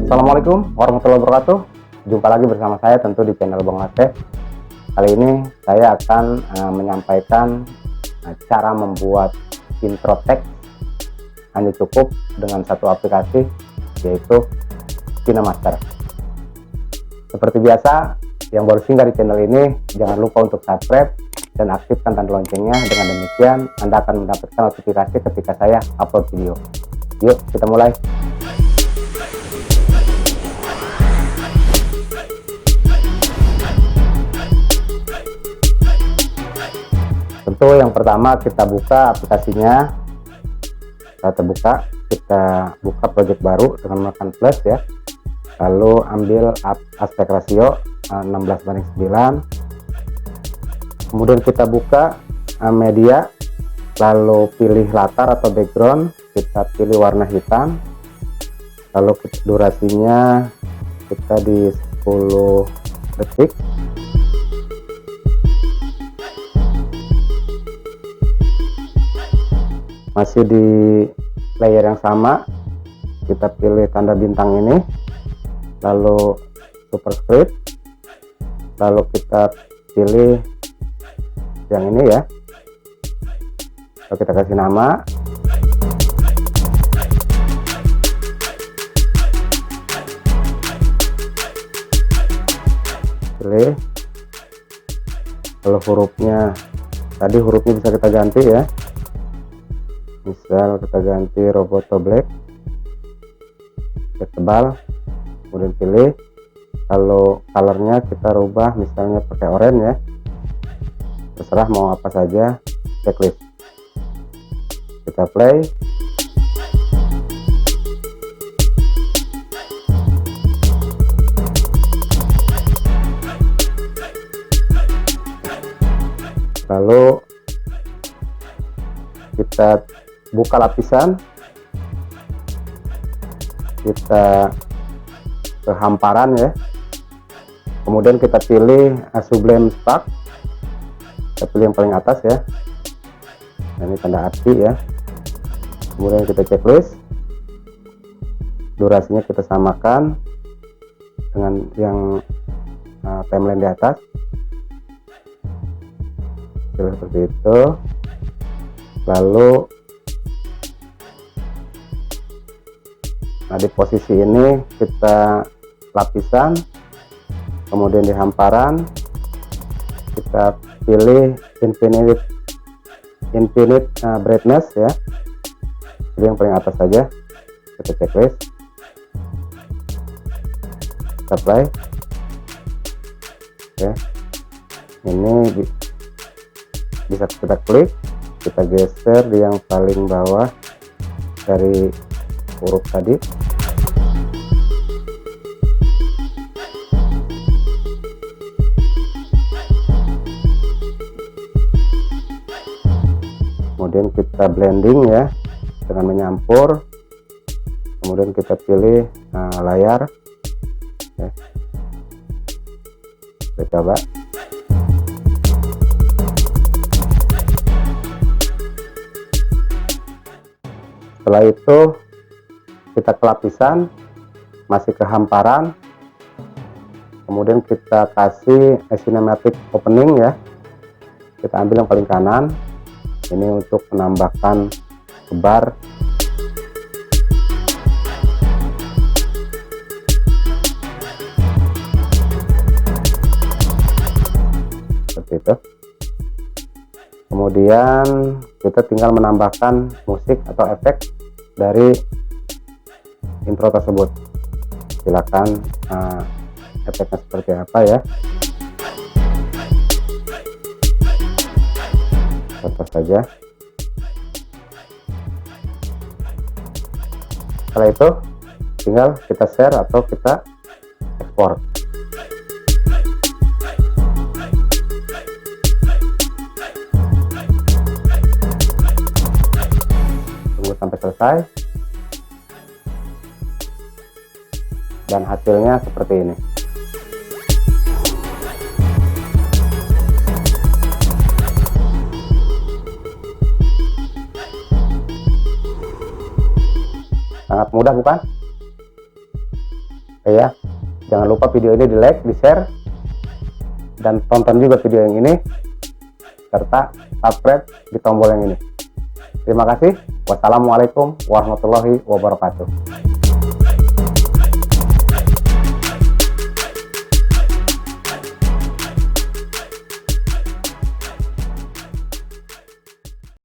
Assalamualaikum warahmatullahi wabarakatuh. Jumpa lagi bersama saya tentu di channel Bang Aceh. Kali ini saya akan menyampaikan cara membuat intro teks hanya cukup dengan satu aplikasi, yaitu KineMaster. Seperti biasa, yang baru singgah di channel ini jangan lupa untuk subscribe dan aktifkan tanda loncengnya. Dengan demikian Anda akan mendapatkan notifikasi ketika saya upload video. Yuk kita mulai. Tentu yang pertama kita buka aplikasinya. Kita buka project baru dengan menekan plus ya, lalu ambil aspek rasio 16:9. Kemudian kita buka media, lalu pilih latar atau background, kita pilih warna hitam, lalu durasinya kita di 10 detik. Masih di layer yang sama, kita pilih tanda bintang ini, lalu superscript, lalu kita pilih yang ini ya, lalu kita kasih nama, pilih, lalu hurufnya, tadi hurufnya bisa kita ganti ya, misal kita ganti Roboto Black, tebal, kemudian pilih, kalau colornya kita rubah misalnya pakai oranye ya, terserah mau apa saja, checklist, kita play. Lalu kita buka lapisan, kita ke hamparan ya, kemudian kita pilih Sublime Spark, kita pilih yang paling atas ya, nah, ini tanda arti ya, kemudian kita checklist, durasinya kita samakan dengan yang timeline di atas, seperti itu. Lalu di posisi ini kita lapisan, kemudian di hamparan kita pilih infinite brightness ya, jadi yang paling atas saja, kita checklist, kita play ya. Ini bisa kita klik, kita geser di yang paling bawah dari huruf tadi, kemudian kita blending ya dengan menyampur, kemudian kita pilih layar ya. Kita coba. Setelah itu kita ke lapisan, masih ke hamparan, kemudian kita kasih cinematic opening ya, kita ambil yang paling kanan, ini untuk menambahkan bar. Seperti itu. Kemudian kita tinggal menambahkan musik atau efek dari intro tersebut. Silakan efeknya seperti apa ya, contoh saja. Setelah itu tinggal kita share atau kita ekspor. Sampai selesai, dan hasilnya seperti ini. Sangat mudah bukan? Oke ya, jangan lupa video ini di like, di share, dan tonton juga video yang ini, serta subscribe di tombol yang ini. Terima kasih. Wassalamualaikum warahmatullahi wabarakatuh.